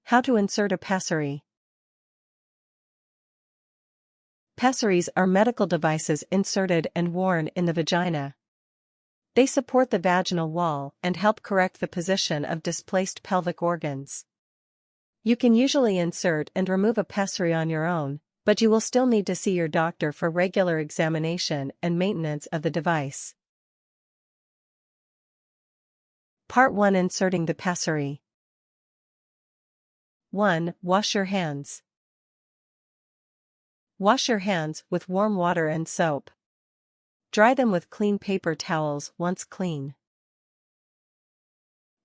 How to insert a pessary. Pessaries are medical devices inserted and worn in the vagina. They support the vaginal wall and help correct the position of displaced pelvic organs. You can usually insert and remove a pessary on your own, but you will still need to see your doctor for regular examination and maintenance of the device. Part 1. Inserting the pessary. 1. Wash your hands. Wash your hands with warm water and soap. Dry them with clean paper towels once clean.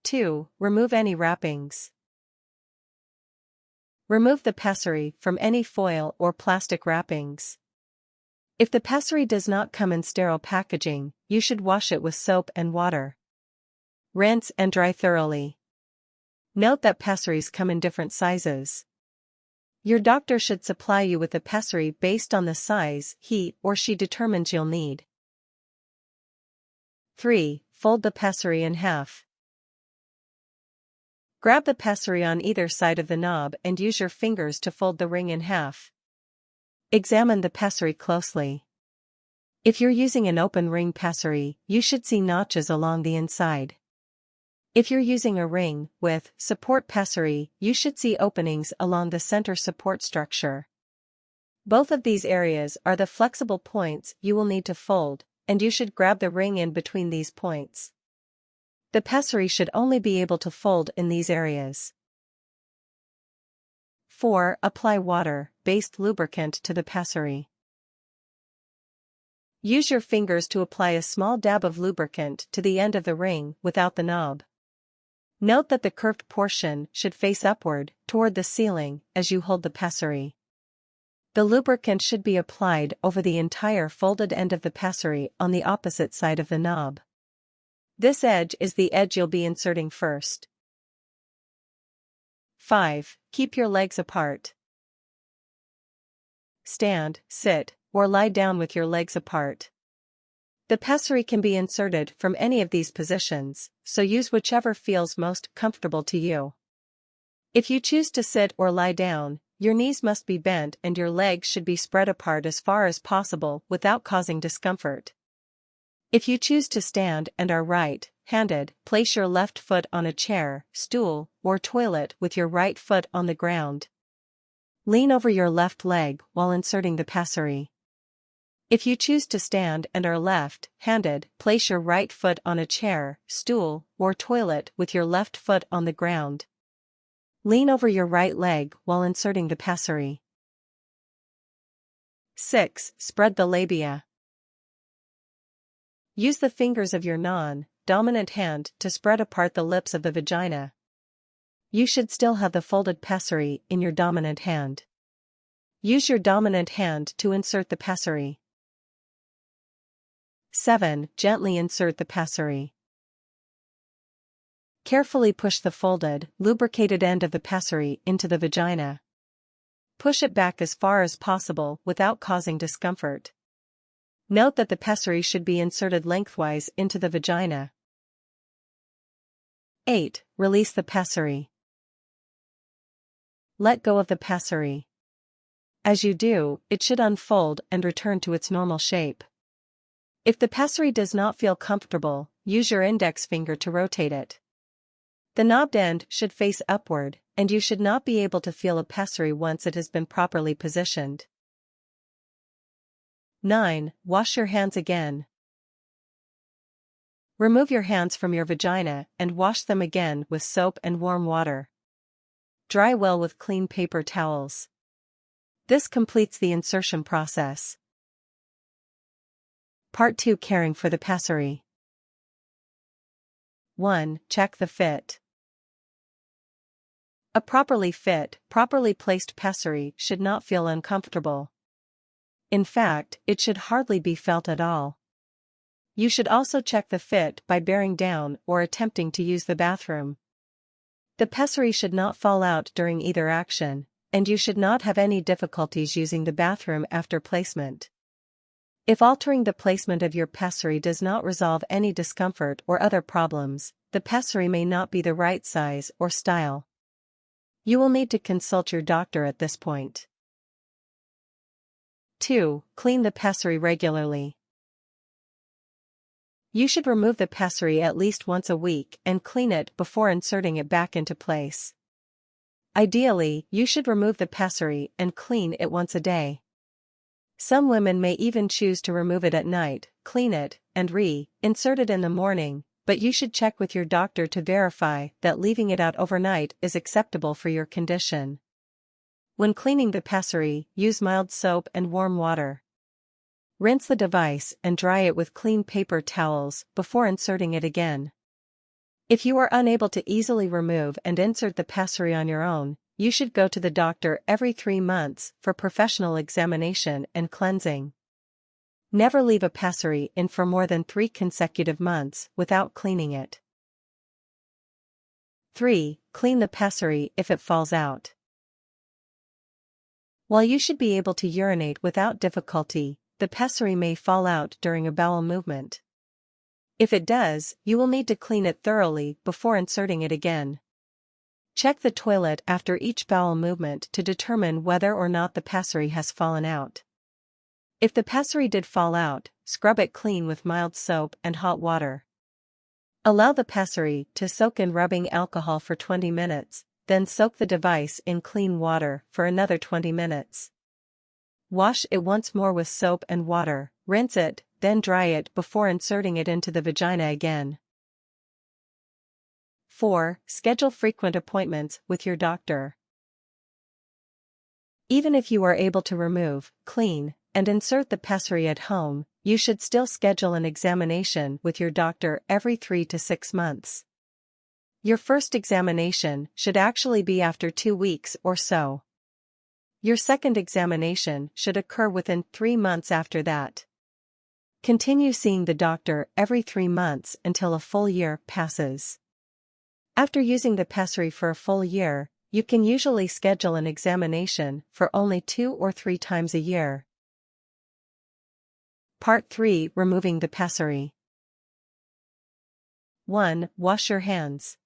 2. Remove any wrappings. Remove the pessary from any foil or plastic wrappings. If the pessary does not come in sterile packaging, you should wash it with soap and water. Rinse and dry thoroughly. Note that pessaries come in different sizes. Your doctor should supply you with a pessary based on the size he or she determines you'll need. 3. Fold the pessary in half. Grab the pessary on either side of the knob and use your fingers to fold the ring in half. Examine the pessary closely. If you're using an open ring pessary, you should see notches along the inside. If you're using a ring with support pessary, you should see openings along the center support structure. Both of these areas are the flexible points you will need to fold, and you should grab the ring in between these points. The pessary should only be able to fold in these areas. 4. Apply water-based lubricant to the pessary. Use your fingers to apply a small dab of lubricant to the end of the ring without the knob. Note that the curved portion should face upward, toward the ceiling, as you hold the pessary. The lubricant should be applied over the entire folded end of the pessary on the opposite side of the knob. This edge is the edge you'll be inserting first. 5. Keep your legs apart. Stand, sit, or lie down with your legs apart. The pessary can be inserted from any of these positions, so use whichever feels most comfortable to you. If you choose to sit or lie down, your knees must be bent and your legs should be spread apart as far as possible without causing discomfort. If you choose to stand and are right-handed, place your left foot on a chair, stool, or toilet with your right foot on the ground. Lean over your left leg while inserting the pessary. If you choose to stand and are left-handed, place your right foot on a chair, stool, or toilet with your left foot on the ground. Lean over your right leg while inserting the pessary. 6. Spread the labia. Use the fingers of your non-dominant hand to spread apart the lips of the vagina. You should still have the folded pessary in your dominant hand. Use your dominant hand to insert the pessary. 7. Gently insert the pessary. Carefully push the folded, lubricated end of the pessary into the vagina. Push it back as far as possible without causing discomfort. Note that the pessary should be inserted lengthwise into the vagina. 8. Release the pessary. Let go of the pessary. As you do, it should unfold and return to its normal shape. If the pessary does not feel comfortable, use your index finger to rotate it. The knobbed end should face upward, and you should not be able to feel a pessary once it has been properly positioned. 9. Wash your hands again. Remove your hands from your vagina and wash them again with soap and warm water. Dry well with clean paper towels. This completes the insertion process. Part 2. Caring for the pessary. 1. Check the fit. A properly fit, properly placed pessary should not feel uncomfortable. In fact, it should hardly be felt at all. You should also check the fit by bearing down or attempting to use the bathroom. The pessary should not fall out during either action, and you should not have any difficulties using the bathroom after placement. If altering the placement of your pessary does not resolve any discomfort or other problems, the pessary may not be the right size or style. You will need to consult your doctor at this point. 2. Clean the pessary regularly. You should remove the pessary at least once a week and clean it before inserting it back into place. Ideally, you should remove the pessary and clean it once a day. Some women may even choose to remove it at night, clean it, and re-insert it in the morning, but you should check with your doctor to verify that leaving it out overnight is acceptable for your condition. When cleaning the pessary, use mild soap and warm water. Rinse the device and dry it with clean paper towels before inserting it again. If you are unable to easily remove and insert the pessary on your own, you should go to the doctor every 3 months for professional examination and cleansing. Never leave a pessary in for more than 3 consecutive months without cleaning it. 3. Clean the pessary if it falls out. While you should be able to urinate without difficulty, the pessary may fall out during a bowel movement. If it does, you will need to clean it thoroughly before inserting it again. Check the toilet after each bowel movement to determine whether or not the pessary has fallen out. If the pessary did fall out, scrub it clean with mild soap and hot water. Allow the pessary to soak in rubbing alcohol for 20 minutes, then soak the device in clean water for another 20 minutes. Wash it once more with soap and water, rinse it, then dry it before inserting it into the vagina again. 4. Schedule frequent appointments with your doctor. Even if you are able to remove, clean, and insert the pessary at home, you should still schedule an examination with your doctor every 3 to 6 months. Your first examination should actually be after 2 weeks or so. Your second examination should occur within 3 months after that. Continue seeing the doctor every 3 months until a full year passes. After using the pessary for a full year, you can usually schedule an examination for only 2 or 3 times a year. Part 3. Removing the pessary. 1. Wash your hands.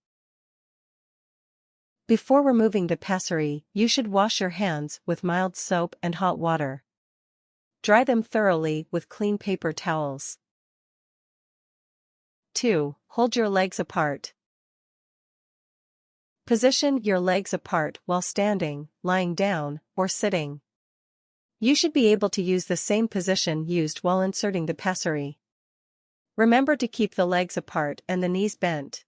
Before removing the pessary, you should wash your hands with mild soap and hot water. Dry them thoroughly with clean paper towels. 2. Hold your legs apart. Position your legs apart while standing, lying down, or sitting. You should be able to use the same position used while inserting the pessary. Remember to keep the legs apart and the knees bent.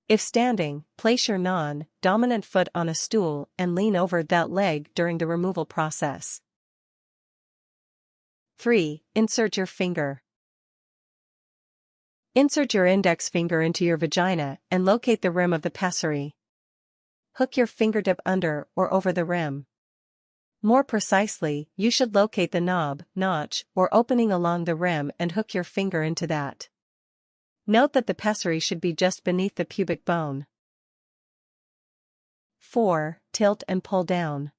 If standing, place your non-dominant foot on a stool and lean over that leg during the removal process. 3. Insert your finger. Insert your index finger into your vagina and locate the rim of the pessary. Hook your fingertip under or over the rim. More precisely, you should locate the knob, notch, or opening along the rim and hook your finger into that. Note that the pessary should be just beneath the pubic bone. 4. Tilt and pull down.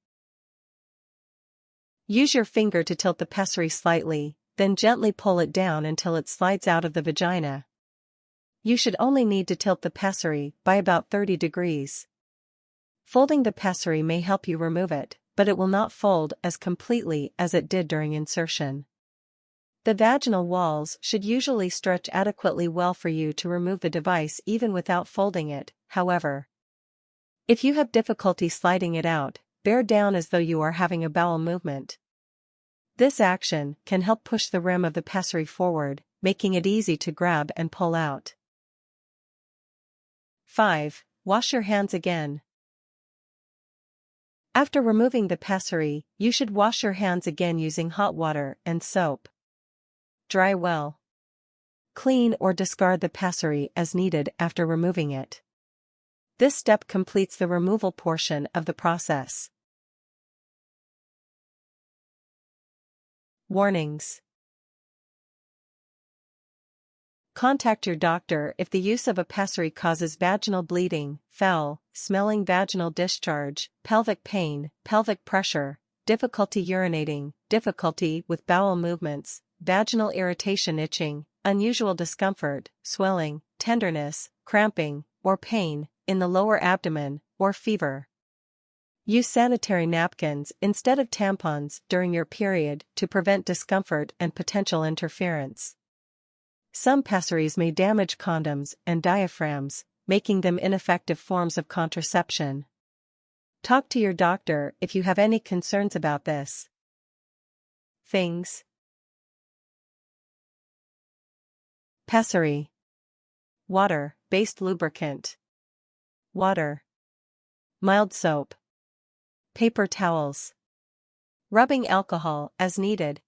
Use your finger to tilt the pessary slightly, then gently pull it down until it slides out of the vagina. You should only need to tilt the pessary by about 30 degrees. Folding the pessary may help you remove it, but it will not fold as completely as it did during insertion. The vaginal walls should usually stretch adequately well for you to remove the device even without folding it, however. If you have difficulty sliding it out, bear down as though you are having a bowel movement. This action can help push the rim of the pessary forward, making it easy to grab and pull out. 5. Wash your hands again. After removing the pessary, you should wash your hands again using hot water and soap. Dry well. Clean or discard the pessary as needed after removing it. This step completes the removal portion of the process. Warnings. Contact your doctor if the use of a pessary causes vaginal bleeding, foul, smelling vaginal discharge, pelvic pain, pelvic pressure, difficulty urinating, difficulty with bowel movements, vaginal irritation, itching, unusual discomfort, swelling, tenderness, cramping, or pain in the lower abdomen, or fever. Use sanitary napkins instead of tampons during your period to prevent discomfort and potential interference. Some pessaries may damage condoms and diaphragms, making them ineffective forms of contraception. Talk to your doctor if you have any concerns about this. Things. Pessary. Water-based lubricant. Water. Mild soap. Paper towels. Rubbing alcohol as needed.